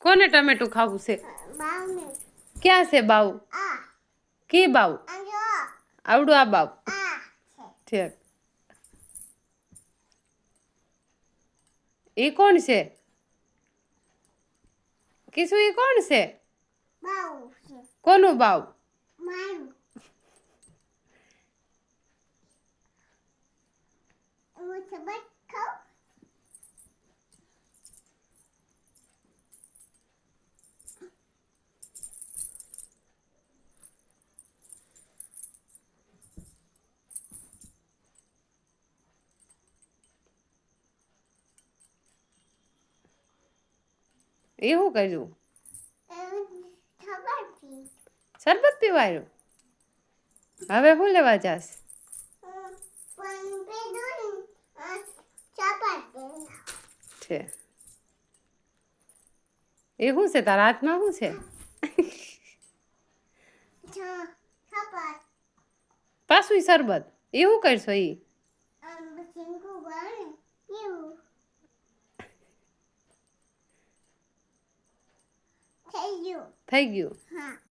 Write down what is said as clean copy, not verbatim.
કોને ટમેટું ખાવું છે? ક્યાં છે બાવ? કી બાવ? આવડું આ બાવ ઠીક. એ કોણ છે? કીશું એ કોણ છે? કોનું બાવ? એ શું કર્યું? શરબત પીવાયું? હવે શું લેવા જાસ? છે એ શું છે તારા હાથમાં? શું છે? પાછું શરબત? એ શું કરશો? એ થઈ ગયું.